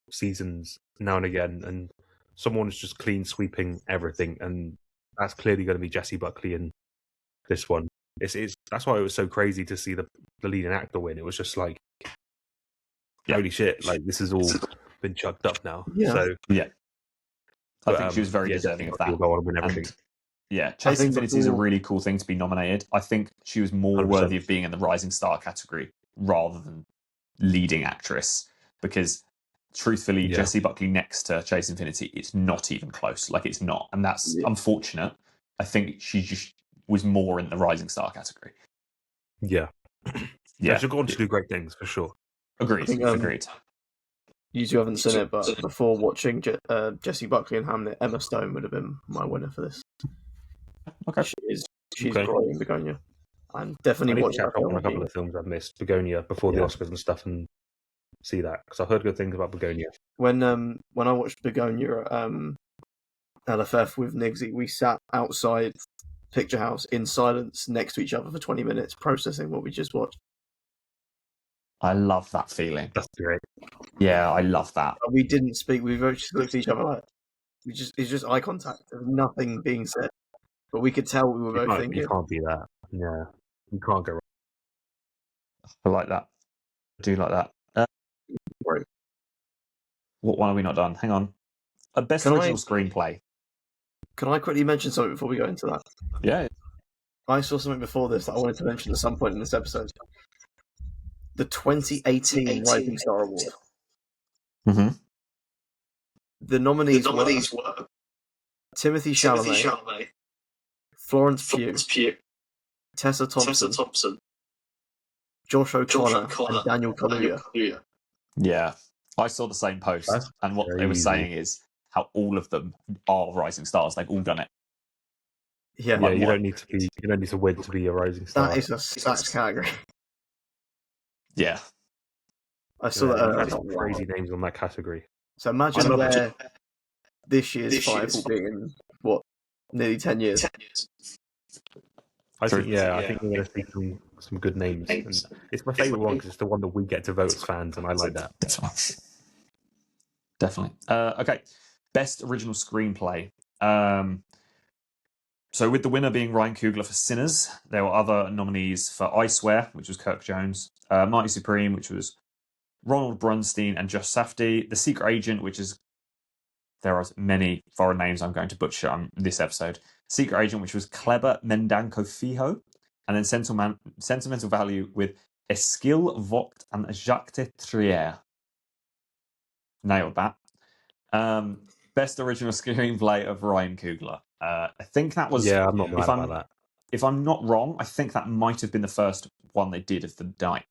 seasons now and again, and someone's just clean sweeping everything, and that's clearly going to be Jessie Buckley in this one. That's why it was so crazy to see the leading actor win. It was just like, holy shit! Like, this has all been chucked up now. Yeah. So I think she was very deserving of that. Will go on and win everything. Chase Infinity is a really cool thing to be nominated. I think she was more 100%. Worthy of being in the Rising Star category rather than leading actress, because truthfully, Jessie Buckley next to Chase Infinity, it's not even close. Like, it's not. And that's unfortunate. I think she just was more in the Rising Star category. Yeah. Yeah, she's gone to do great things, for sure. Agreed. Agreed. You two haven't seen it, but before watching Jessie Buckley and Hamnet, Emma Stone would have been my winner for this. Okay. She's great in Begonia. And definitely watch catch up on a couple of films I've missed, Begonia, before the Oscars and stuff, and see that, because I've heard good things about Begonia. When I watched Begonia at LFF with Niggsy, we sat outside Picture House in silence next to each other for 20 minutes processing what we just watched. I love that feeling. That's great. Yeah, I love that. We didn't speak. We just looked at each other like it's just eye contact. There's nothing being said, but we could tell what we were both thinking. You can't be that. Yeah, you can't go wrong. I like that. I do like that. Right. What one have we not done? Hang on. A best original screenplay. Can I quickly mention something before we go into that? Yeah. I saw something before this that I wanted to mention at some point in this episode. The 2018 Rising Star Award. Mm-hmm. The nominees were Timothy Chalamet, Florence Pugh, Tessa Thompson, Josh O'Connor, and Daniel Kaluuya. Yeah, I saw the same post, and what they were saying is how all of them are rising stars. They've all done it. Yeah, like, you don't need to win to be a rising star. That is a stacked category. Yeah, I saw that. That's crazy names on that category. So imagine where this year's five will be in nearly 10 years. I think we're going to see some good names. And it's my favourite one because it's the one that we get to vote as fans, and I like that. Definitely. Okay, best original screenplay. So with the winner being Ryan Coogler for Sinners, there were other nominees for I Swear, which was Kirk Jones, Mighty Supreme, which was Ronald Brunstein and Josh Safdie, The Secret Agent, which is, there are many foreign names I'm going to butcher on this episode. Secret Agent, which was Kleber Mendanko-Fijo, and then Sentimental Value with Eskil Vogt and Jacques Trier. Nailed that. Best original screenplay of Ryan Coogler. I think that was... Yeah, I'm not mad about that. If I'm not wrong, I think that might have been the first one they did of the night.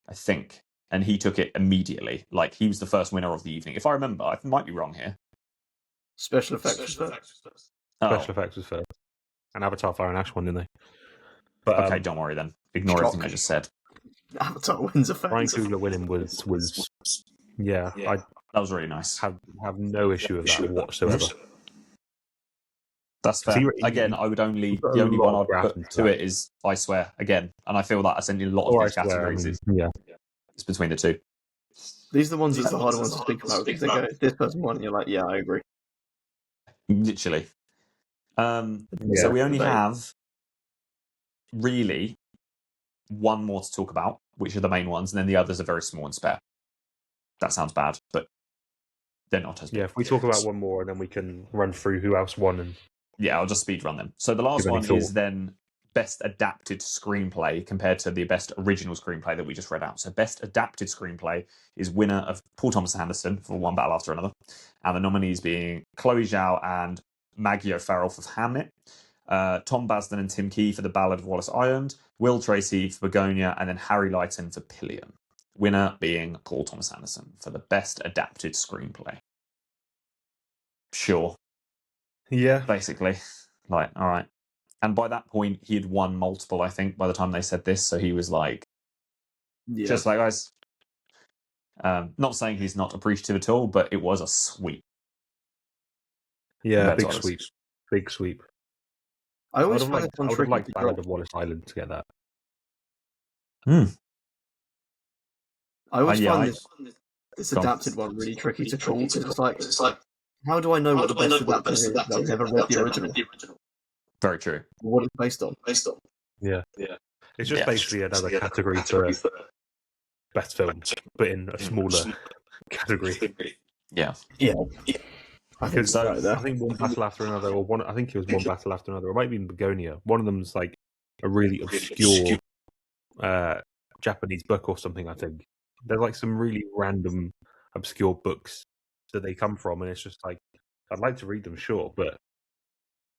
I think. And he took it immediately. Like, he was the first winner of the evening. If I remember, I might be wrong here. Special effects was first. Special effects was first. And Avatar Fire and Ash won, didn't they? But, okay, don't worry then. Ignore everything I just said. Avatar wins effects. Ryan Coogler winning was that was really nice. Have no issue with that whatsoever. That's fair. Again, I would the only one I'd put to it is I Swear again, and I feel that essentially a lot of these categories it's between the two. These are the ones that's the harder ones to speak about because they go, this person won, and you're like, yeah, I agree. Literally. So we only have really one more to talk about, which are the main ones, and then the others are very small and spare. That sounds bad, but they're not as big. Yeah, if we talk about one more, and then we can run through who else won. And yeah, I'll just speed run them. So the last one is then best adapted screenplay compared to the best original screenplay that we just read out. So best adapted screenplay is winner of Paul Thomas Anderson for One Battle After Another, and the nominees being Chloe Zhao and Maggie O'Farrell for Hamnet, Tom Basden and Tim Key for The Ballad of Wallace Island, Will Tracy for Begonia, and then Harry Lighton for Pillion. Winner being Paul Thomas Anderson for the best adapted screenplay. Sure. Yeah. Basically. Like, all right. And by that point, he had won multiple, I think, by the time they said this. So he was like, just like, guys. Not saying he's not appreciative at all, but it was a sweep. Yeah, big sweep. Big sweep. I would have liked Ballad of Wallace Island to get that. I always find this adapted one really tricky to call because it's like, how do I know what the best adapted is? I've never read the original. Very true. What it's based on. Yeah. It's just basically another category for best film, but in a smaller category. Yeah. I think so. I think One Battle After Another, I think it was One Battle After Another, or it might be Begonia. One of them's like a really obscure Japanese book or something, I think. There's like some really random obscure books that they come from, and it's just like, I'd like to read them, sure, but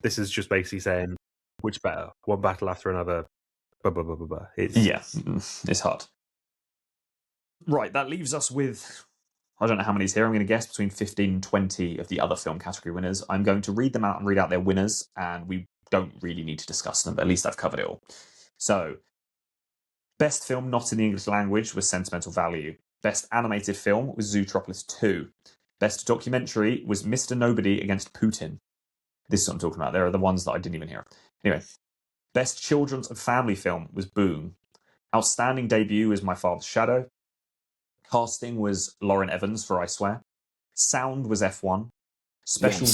this is just basically saying, which better? One battle after another. Blah, blah, blah, blah, blah. It's hard. Right, that leaves us with, I don't know how many's here. I'm going to guess between 15 and 20 of the other film category winners. I'm going to read them out and read out their winners, and we don't really need to discuss them, but at least I've covered it all. So, best film not in the English language was Sentimental Value. Best animated film was Zootropolis 2. Best documentary was Mr. Nobody Against Putin. This is what I'm talking about. There are the ones that I didn't even hear. Anyway, best children's and family film was Boom. Outstanding debut was My Father's shadow. Casting was Lauren Evans for I Swear. Sound was F1. Special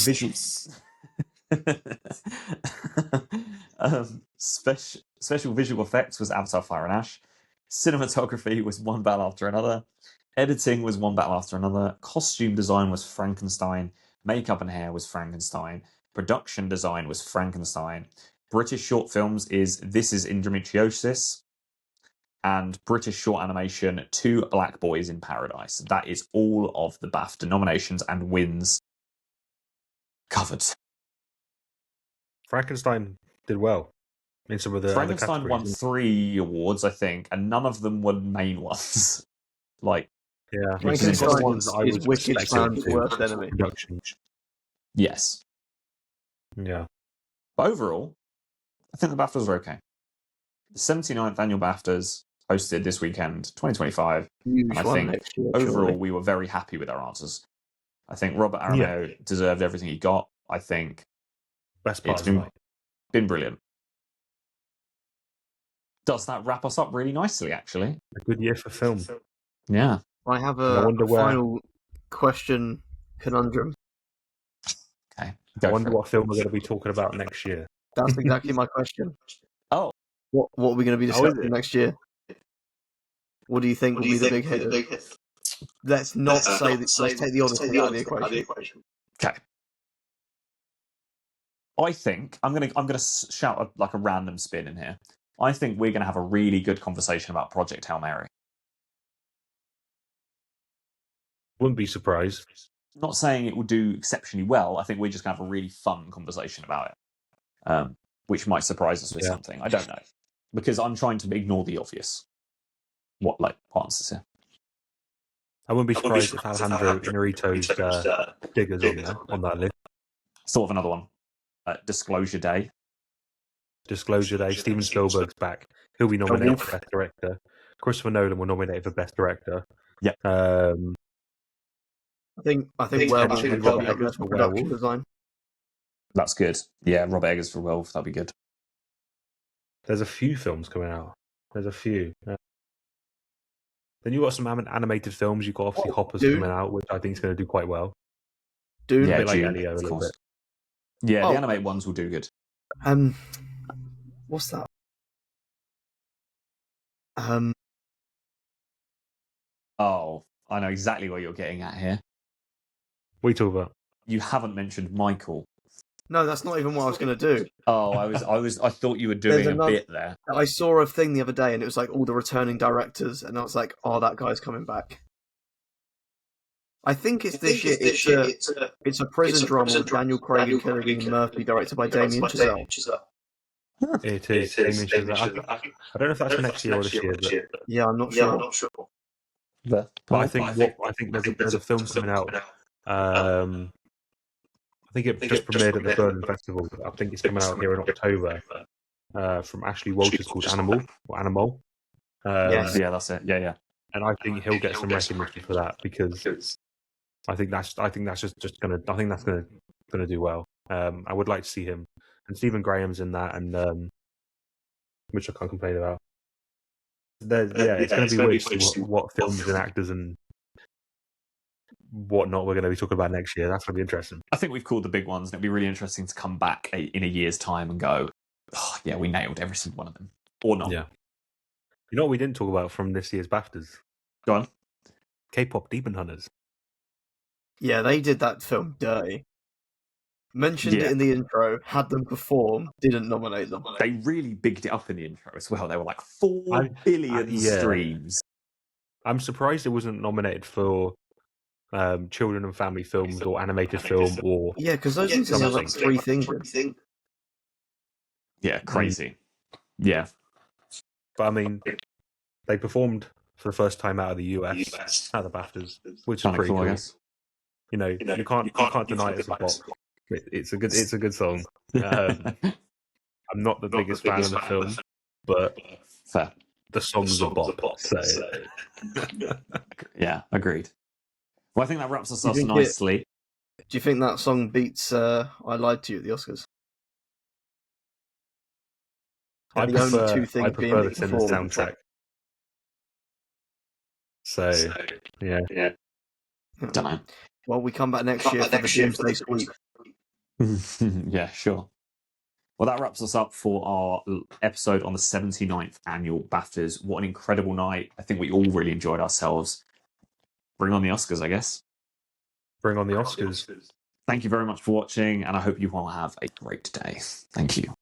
special visual effects was Avatar Fire and Ash. Cinematography was One Battle After Another. Editing was One Battle After Another. Costume design was Frankenstein. Makeup and hair was Frankenstein. Production design was Frankenstein. British short films is This Is Endometriosis. And British short animation, Two Black Boys in Paradise. That is all of the BAFTA nominations and wins covered. Frankenstein did well in some of the Frankenstein other won 3 awards, I think, and none of them were main ones. Yeah, Frankenstein is Wicked Fan's worst enemy. Production. Yes. Yeah. But overall, I think the BAFTAs were okay. The 79th annual BAFTAs hosted this weekend, 2025. And I think overall we were very happy with our answers. I think Robert Aramayo deserved everything he got. I think best part it's been brilliant. Does that wrap us up really nicely, actually? A good year for film. Yeah. I have a final question conundrum. Okay. I wonder what film we're going to be talking about next year. That's exactly my question. Oh. What are we going to be discussing next year? What do you think will be the big hit? Let's not say that. Let's take the Odyssey out of the equation. Okay. I think I'm gonna shout a random spin in here. I think we're gonna have a really good conversation about Project Hail Mary. Wouldn't be surprised. Not saying it will do exceptionally well. I think we're just gonna have a really fun conversation about it, which might surprise us with something. I don't know, because I'm trying to ignore the obvious. What answers here? I wouldn't be surprised if Alejandro Inarritu's Diggers on that list. Thought of another one. Disclosure Day. Disclosure Day. Steven Spielberg's back. He'll be nominated for Best Director. Christopher Nolan will nominate for Best Director. Yeah. I think Werewolf and Robert Eggers for production design. That's good. Yeah, Robert Eggers for Werewolf. That'd be good. There's a few films coming out. There's a few. Then you've got some animated films. You've got obviously Hoppers coming out, which I think is going to do quite well. Dune, a bit like Elio, a little bit. Yeah, the animated ones will do good. What's that? Oh, I know exactly what you're getting at here. What are you talking about? You haven't mentioned Michael. No, that's not even what I was going to do. Oh, I thought you were doing a bit there. I saw a thing the other day, and it was like all the returning directors, and I was like, "Oh, that guy's coming back." I think it's this year. It's a prison drama with Daniel Craig and Cillian Murphy, directed by Damien Chazelle. It is. Damien Chazelle. I don't know if that's next year or this year. But... Yeah, I'm not sure. But I think there's a film coming out. I think it just premiered at the Berlin Festival. I think it's coming out here in October from Ashley Walters called Animal. Yes. Yeah, that's it. Yeah. And I think he'll get some recognition for that because I think that's just gonna do well. I would like to see him, and Stephen Graham's in that, and which I can't complain about. It's going to be weird to see what films and actors and whatnot we're going to be talking about next year. That's going to be interesting. I think we've called the big ones, and it'll be really interesting to come back in a year's time and go, oh, yeah, we nailed every single one of them, or not. Yeah. You know what we didn't talk about from this year's BAFTAs? Go on. K-pop Demon Hunters. Yeah, they did that film dirty. Mentioned it in the intro, had them perform, didn't nominate them. They really bigged it up in the intro as well. They were like 4 billion streams. I'm surprised it wasn't nominated for children and family films or animated film or because those ones have like 3 things. Yeah, crazy. Yeah, but I mean, they performed for the first time out of the US at the BAFTAs, which is pretty cool. I guess. You know, you can't deny it's a bop. It's a good song. I'm not the biggest fan of the film, but fair. The song's a bop. So yeah, agreed. Well, I think that wraps us up nicely. Do you think that song beats "I Lied to You" at the Oscars? I prefer the Sinners soundtrack. So yeah. Don't know. Well, we come back next year for the Doomsday Sweep. Yeah, sure. Well, that wraps us up for our episode on the 79th annual BAFTAs. What an incredible night. I think we all really enjoyed ourselves. Bring on the Oscars, I guess. Bring on the Oscars. Thank you very much for watching, and I hope you all have a great day. Thank you.